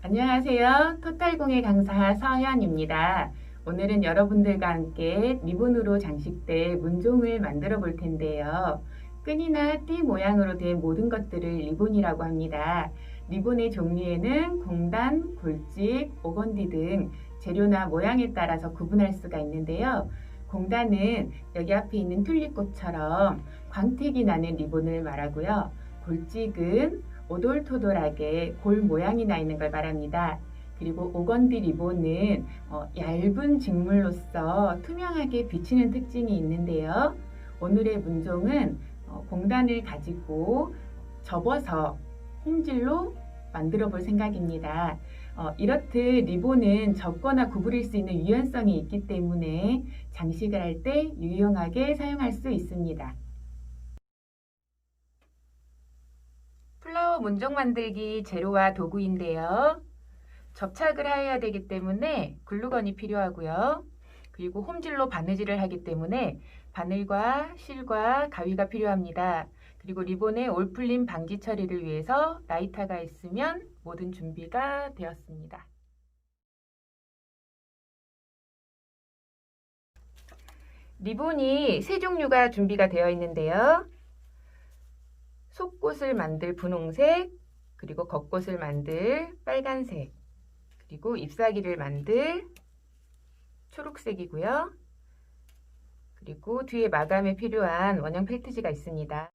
안녕하세요. 토탈공예 강사 서현입니다. 오늘은 여러분들과 함께 리본으로 장식된 문종을 만들어 볼 텐데요. 끈이나 띠 모양으로 된 모든 것들을 리본이라고 합니다. 리본의 종류에는 공단, 골직, 오건디 등 재료나 모양에 따라서 구분할 수가 있는데요. 공단은 여기 앞에 있는 튤립꽃처럼 광택이 나는 리본을 말하고요. 골직은 오돌토돌하게 골 모양이 나 있는 걸 말합니다. 그리고 오건디 리본은 얇은 직물로서 투명하게 비치는 특징이 있는데요. 오늘의 문종은 공단을 가지고 접어서 홈질로 만들어 볼 생각입니다. 이렇듯 리본은 접거나 구부릴 수 있는 유연성이 있기 때문에 장식을 할 때 유용하게 사용할 수 있습니다. 플라워 문종 만들기 재료와 도구인데요. 접착을 해야 되기 때문에 글루건이 필요하고요. 그리고 홈질로 바느질을 하기 때문에 바늘과 실과 가위가 필요합니다. 그리고 리본의 올풀림 방지 처리를 위해서 라이터가 있으면 모든 준비가 되었습니다. 리본이 세 종류가 준비가 되어 있는데요. 속꽃을 만들 분홍색, 그리고 겉꽃을 만들 빨간색, 그리고 잎사귀를 만들 초록색이고요. 그리고 뒤에 마감에 필요한 원형 펠트지가 있습니다.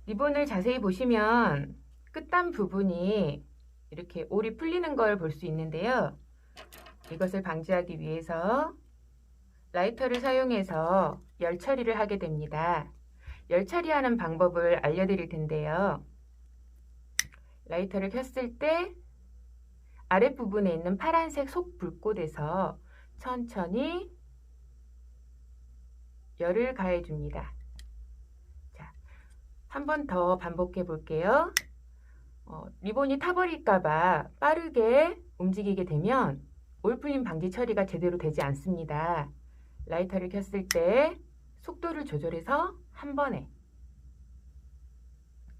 리본을 자세히 보시면 끝단 부분이 이렇게 올이 풀리는 걸 볼 수 있는데요. 이것을 방지하기 위해서 라이터를 사용해서 열 처리를 하게 됩니다. 열 처리하는 방법을 알려드릴 텐데요. 라이터를 켰을 때 아랫부분에 있는 파란색 속 불꽃에서 천천히 열을 가해줍니다. 자, 한 번 더 반복해 볼게요. 리본이 타버릴까봐 빠르게 움직이게 되면 올풀림 방지 처리가 제대로 되지 않습니다. 라이터를 켰을 때 속도를 조절해서 한 번에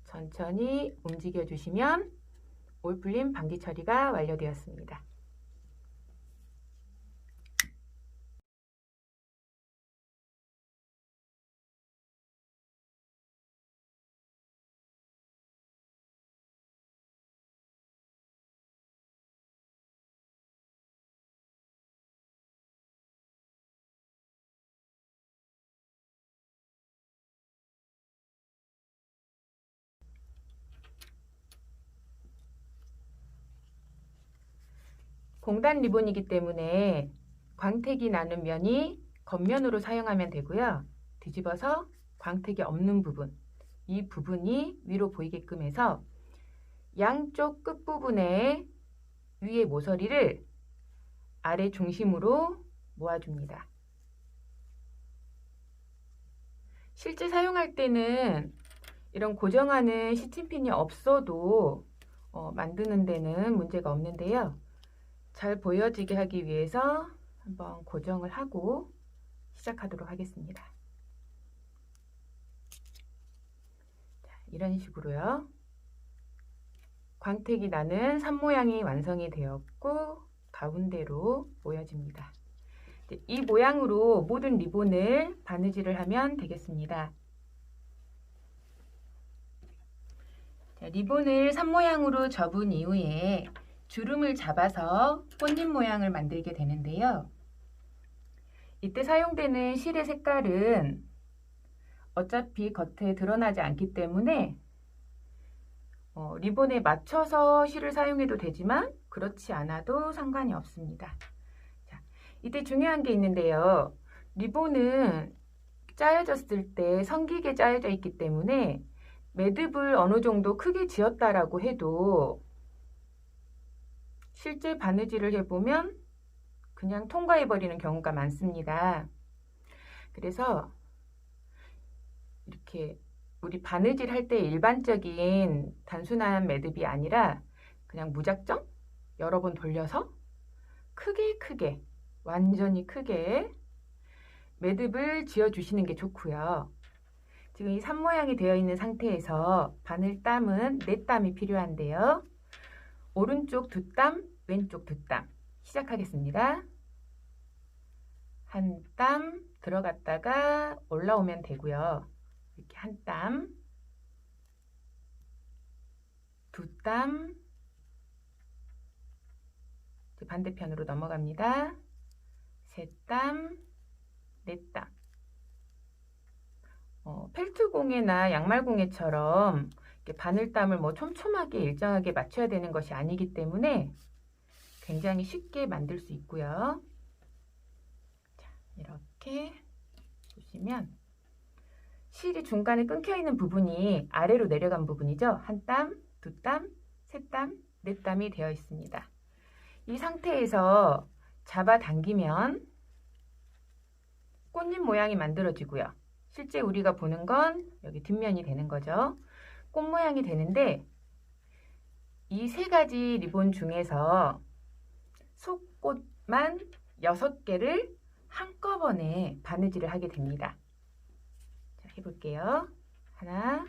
천천히 움직여 주시면 올풀림 방지 처리가 완료되었습니다. 공단 리본이기 때문에 광택이 나는 면이 겉면으로 사용하면 되고요. 뒤집어서 광택이 없는 부분, 이 부분이 위로 보이게끔 해서 양쪽 끝부분에 위에 모서리를 아래 중심으로 모아줍니다. 실제 사용할 때는 이런 고정하는 시침핀이 없어도 만드는 데는 문제가 없는데요. 잘 보여지게 하기 위해서 한번 고정을 하고 시작하도록 하겠습니다. 자, 이런 식으로요. 광택이 나는 산 모양이 완성이 되었고 가운데로 모여집니다. 이 모양으로 모든 리본을 바느질을 하면 되겠습니다. 자, 리본을 산 모양으로 접은 이후에 주름을 잡아서 꽃잎 모양을 만들게 되는데요. 이때 사용되는 실의 색깔은 어차피 겉에 드러나지 않기 때문에 리본에 맞춰서 실을 사용해도 되지만 그렇지 않아도 상관이 없습니다. 자, 이때 중요한 게 있는데요. 리본은 짜여졌을 때 성기게 짜여져 있기 때문에 매듭을 어느 정도 크게 지었다라고 해도 실제 바느질을 해보면 그냥 통과해버리는 경우가 많습니다. 그래서 이렇게 우리 바느질 할 때 일반적인 단순한 매듭이 아니라 그냥 무작정 여러 번 돌려서 크게 완전히 크게 매듭을 지어주시는 게 좋고요. 지금 이 산 모양이 되어 있는 상태에서 바늘땀은 4땀이 필요한데요. 오른쪽 2땀, 왼쪽 두 땀 시작하겠습니다. 한 땀 들어갔다가 올라오면 되고요. 이렇게 한 땀, 두 땀, 반대편으로 넘어갑니다. 세 땀, 네 땀. 펠트공예나 양말공예처럼 이렇게 바늘땀을 뭐 촘촘하게 일정하게 맞춰야 되는 것이 아니기 때문에 굉장히 쉽게 만들 수 있고요. 자, 이렇게 보시면 실이 중간에 끊겨 있는 부분이 아래로 내려간 부분이죠. 한 땀, 두 땀, 세 땀, 네 땀이 되어 있습니다. 이 상태에서 잡아당기면 꽃잎 모양이 만들어지고요. 실제 우리가 보는 건 여기 뒷면이 되는 거죠. 꽃 모양이 되는데 이 세 가지 리본 중에서 속꽃만 6개를 한꺼번에 바느질을 하게 됩니다. 자, 해볼게요. 하나,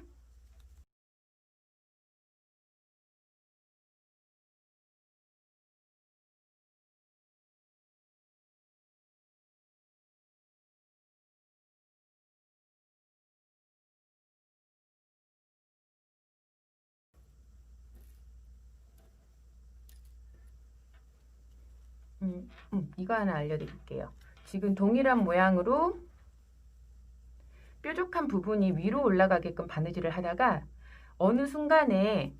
이거 하나 알려드릴게요. 지금 동일한 모양으로 뾰족한 부분이 위로 올라가게끔 바느질을 하다가 어느 순간에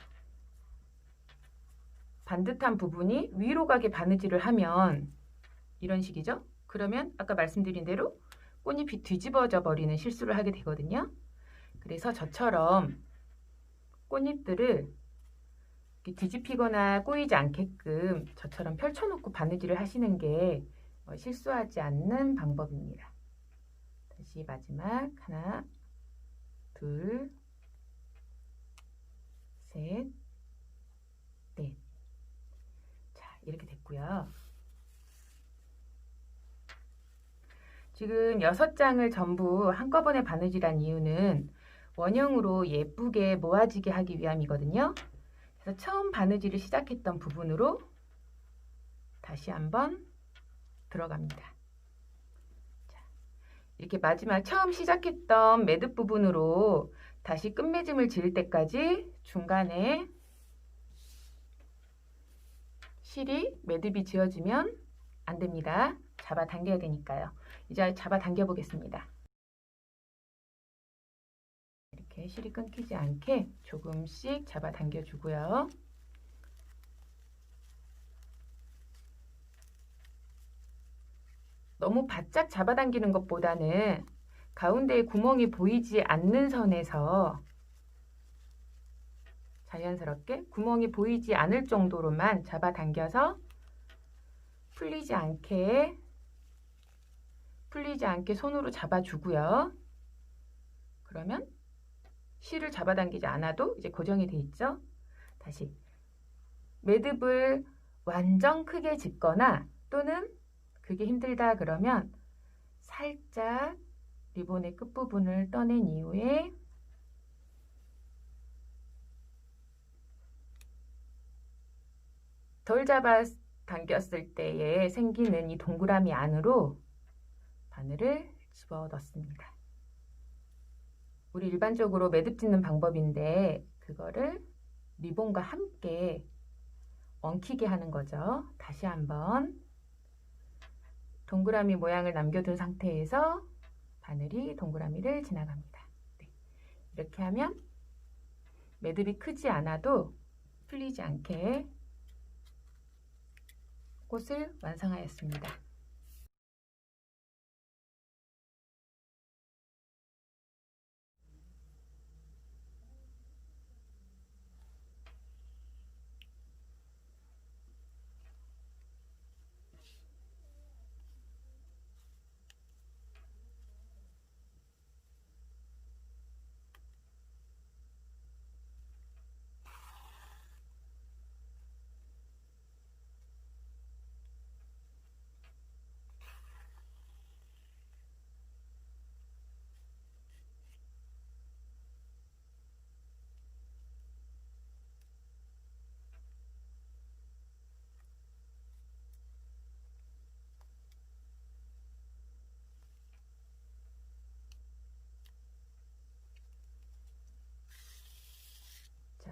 반듯한 부분이 위로 가게 바느질을 하면 이런 식이죠. 그러면 아까 말씀드린 대로 꽃잎이 뒤집어져 버리는 실수를 하게 되거든요. 그래서 저처럼 꽃잎들을 이렇게 뒤집히거나 꼬이지 않게끔 저처럼 펼쳐놓고 바느질을 하시는 게 실수하지 않는 방법입니다. 다시 마지막 하나, 둘, 셋, 넷. 자, 이렇게 됐고요. 지금 6장을 전부 한꺼번에 바느질한 이유는 원형으로 예쁘게 모아지게 하기 위함이거든요. 그래서 처음 바느질을 시작했던 부분으로 다시 한번 들어갑니다. 자, 이렇게 마지막 처음 시작했던 매듭 부분으로 다시 끝맺음을 지을 때까지 중간에 실이 매듭이 지어지면 안 됩니다. 잡아당겨야 되니까요. 이제 잡아당겨 보겠습니다. 이렇게 실이 끊기지 않게 조금씩 잡아당겨 주고요. 너무 바짝 잡아당기는 것보다는 가운데에 구멍이 보이지 않는 선에서 자연스럽게 구멍이 보이지 않을 정도로만 잡아당겨서 풀리지 않게 손으로 잡아주고요. 그러면 실을 잡아당기지 않아도 이제 고정이 돼 있죠. 다시 매듭을 완전 크게 짚거나 또는 그게 힘들다 그러면 살짝 리본의 끝부분을 떠낸 이후에 덜 잡아 당겼을 때에 생기는 이 동그라미 안으로 바늘을 집어 넣습니다. 우리 일반적으로 매듭 짓는 방법인데 그거를 리본과 함께 엉키게 하는 거죠. 다시 한번 동그라미 모양을 남겨둔 상태에서 바늘이 동그라미를 지나갑니다. 네. 이렇게 하면 매듭이 크지 않아도 풀리지 않게 꽃을 완성하였습니다.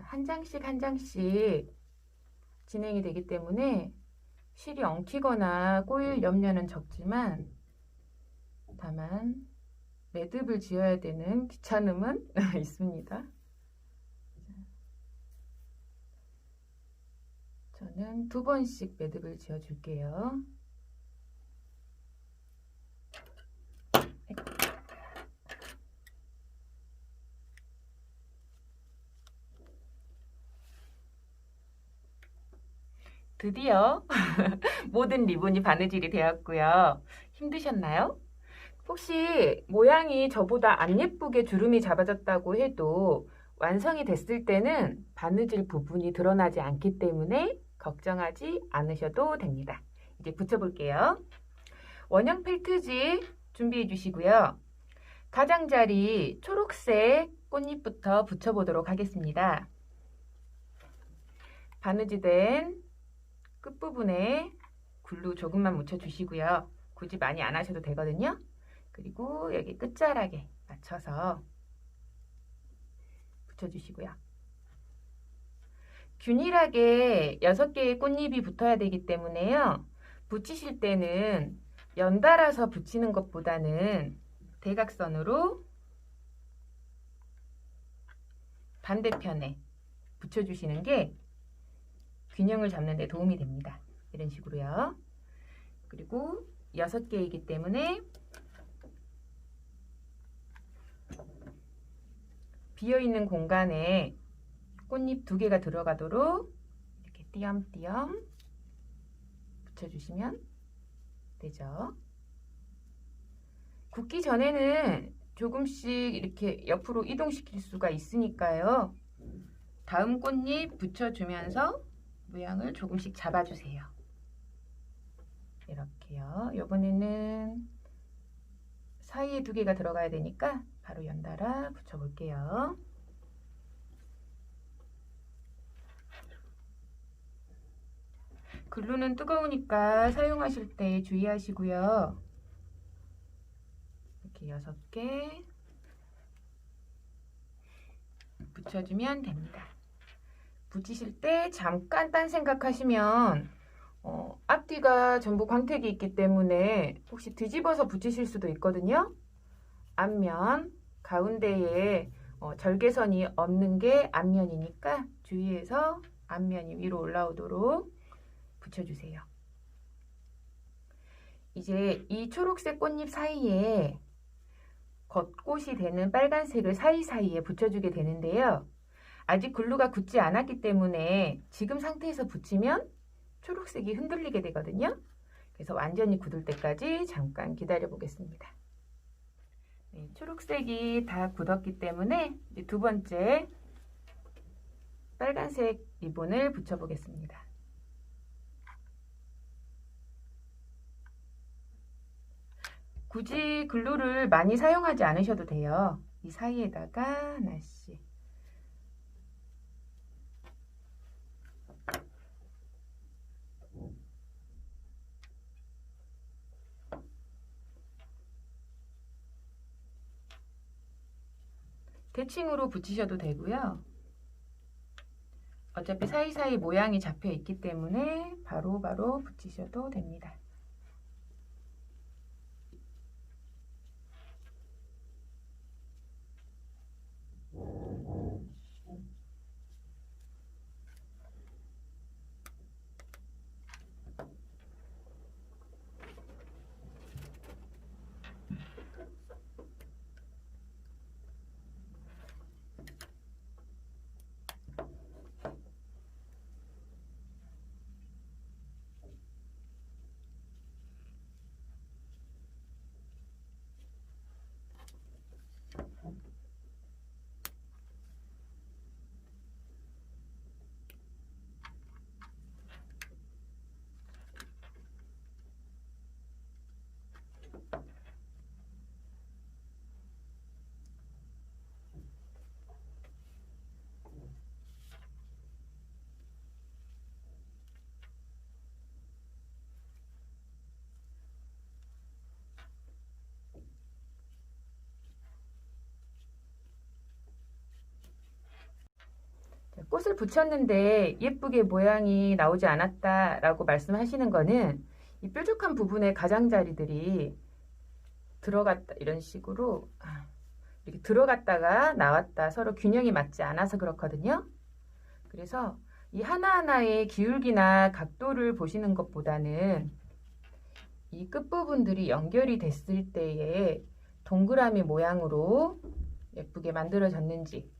한 장씩 한 장씩 진행이 되기 때문에 실이 엉키거나 꼬일 염려는 적지만 다만 매듭을 지어야 되는 귀찮음은 있습니다. 저는 2번씩 매듭을 지어 줄게요. 드디어 모든 리본이 바느질이 되었고요. 힘드셨나요? 혹시 모양이 저보다 안 예쁘게 주름이 잡아졌다고 해도 완성이 됐을 때는 바느질 부분이 드러나지 않기 때문에 걱정하지 않으셔도 됩니다. 이제 붙여볼게요. 원형 펠트지 준비해 주시고요. 가장자리 초록색 꽃잎부터 붙여보도록 하겠습니다. 바느질된 끝부분에 글루 조금만 묻혀주시고요. 굳이 많이 안 하셔도 되거든요. 그리고 여기 끝자락에 맞춰서 붙여주시고요. 균일하게 6개의 꽃잎이 붙어야 되기 때문에요. 붙이실 때는 연달아서 붙이는 것보다는 대각선으로 반대편에 붙여주시는 게 균형을 잡는 데 도움이 됩니다. 이런 식으로요. 그리고 6개이기 때문에 비어있는 공간에 꽃잎 2개가 들어가도록 이렇게 띄엄띄엄 붙여주시면 되죠. 굽기 전에는 조금씩 이렇게 옆으로 이동시킬 수가 있으니까요. 다음 꽃잎 붙여주면서 모양을 조금씩 잡아주세요. 이렇게요. 이번에는 사이에 2개가 들어가야 되니까 바로 연달아 붙여볼게요. 글루는 뜨거우니까 사용하실 때 주의하시고요. 이렇게 6개 붙여주면 됩니다. 붙이실 때 잠깐 딴 생각하시면 앞뒤가 전부 광택이 있기 때문에 혹시 뒤집어서 붙이실 수도 있거든요. 앞면 가운데에 절개선이 없는 게 앞면이니까 주의해서 앞면이 위로 올라오도록 붙여주세요. 이제 이 초록색 꽃잎 사이에 겉꽃이 되는 빨간색을 사이사이에 붙여주게 되는데요. 아직 글루가 굳지 않았기 때문에 지금 상태에서 붙이면 초록색이 흔들리게 되거든요. 그래서 완전히 굳을 때까지 잠깐 기다려 보겠습니다. 네, 초록색이 다 굳었기 때문에 이제 2번째 빨간색 리본을 붙여 보겠습니다. 굳이 글루를 많이 사용하지 않으셔도 돼요. 이 사이에다가 하나씩 대칭으로 붙이셔도 되고요. 어차피 사이사이 모양이 잡혀 있기 때문에 바로바로 붙이셔도 됩니다. 꽃을 붙였는데 예쁘게 모양이 나오지 않았다라고 말씀하시는 거는 이 뾰족한 부분에 가장자리들이 들어갔다 이런 식으로 이렇게 들어갔다가 나왔다 서로 균형이 맞지 않아서 그렇거든요. 그래서 이 하나하나의 기울기나 각도를 보시는 것보다는 이 끝부분들이 연결이 됐을 때에 동그라미 모양으로 예쁘게 만들어졌는지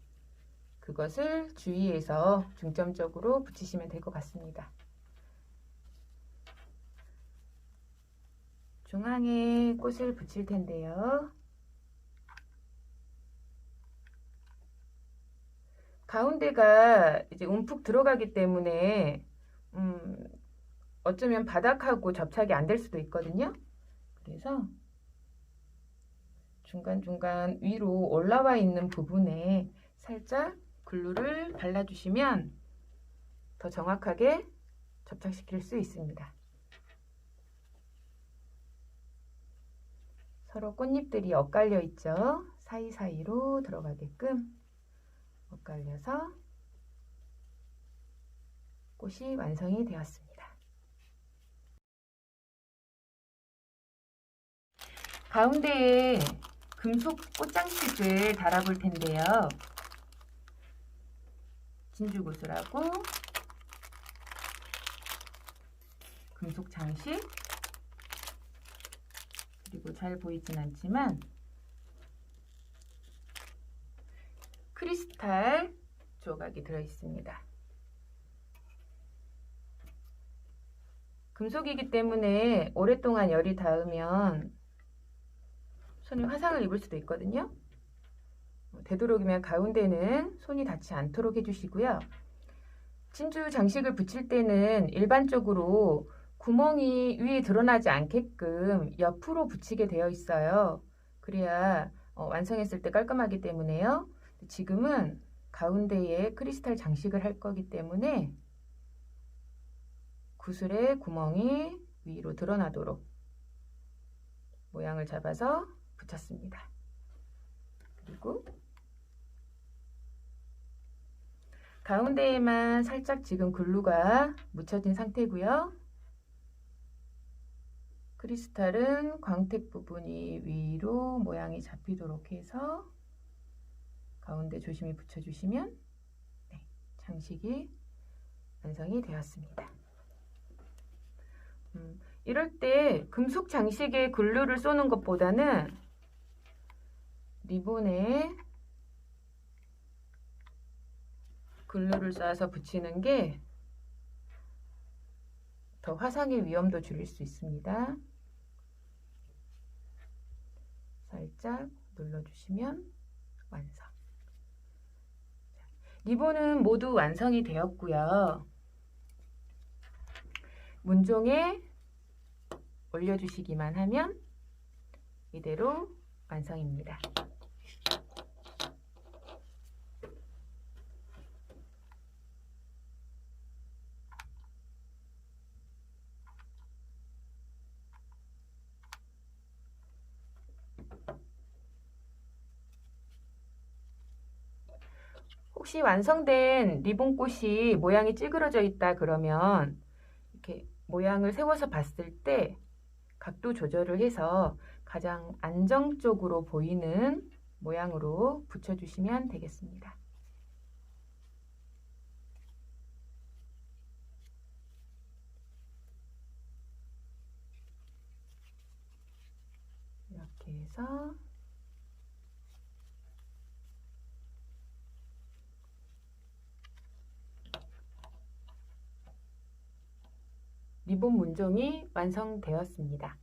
그것을 주의해서 중점적으로 붙이시면 될 것 같습니다. 중앙에 꽃을 붙일 텐데요. 가운데가 이제 움푹 들어가기 때문에 어쩌면 바닥하고 접착이 안 될 수도 있거든요. 그래서 중간중간 위로 올라와 있는 부분에 살짝 글루를 발라주시면 더 정확하게 접착시킬 수 있습니다. 서로 꽃잎들이 엇갈려 있죠. 사이사이로 들어가게끔 엇갈려서 꽃이 완성이 되었습니다. 가운데에 금속 꽃장식을 달아볼 텐데요. 진주구슬하고 금속 장식, 그리고 잘 보이진 않지만 크리스탈 조각이 들어있습니다. 금속이기 때문에 오랫동안 열이 닿으면 손이 화상을 입을 수도 있거든요. 되도록이면 가운데는 손이 닿지 않도록 해주시고요. 진주 장식을 붙일 때는 일반적으로 구멍이 위에 드러나지 않게끔 옆으로 붙이게 되어 있어요. 그래야 완성했을 때 깔끔하기 때문에요. 지금은 가운데에 크리스탈 장식을 할 거기 때문에 구슬의 구멍이 위로 드러나도록 모양을 잡아서 붙였습니다. 그리고 가운데에만 살짝 지금 글루가 묻혀진 상태고요. 크리스탈은 광택 부분이 위로 모양이 잡히도록 해서 가운데 조심히 붙여주시면 장식이 완성이 되었습니다. 이럴 때 금속 장식에 글루를 쏘는 것보다는 리본에 글루를 쏴서 붙이는 게 더 화상의 위험도 줄일 수 있습니다. 살짝 눌러주시면 완성. 리본은 모두 완성이 되었고요. 문종에 올려주시기만 하면 이대로 완성입니다. 혹시 완성된 리본꽃이 모양이 찌그러져 있다 그러면 이렇게 모양을 세워서 봤을 때 각도 조절을 해서 가장 안정적으로 보이는 모양으로 붙여주시면 되겠습니다. 이렇게 해서 리본 문종이 완성되었습니다.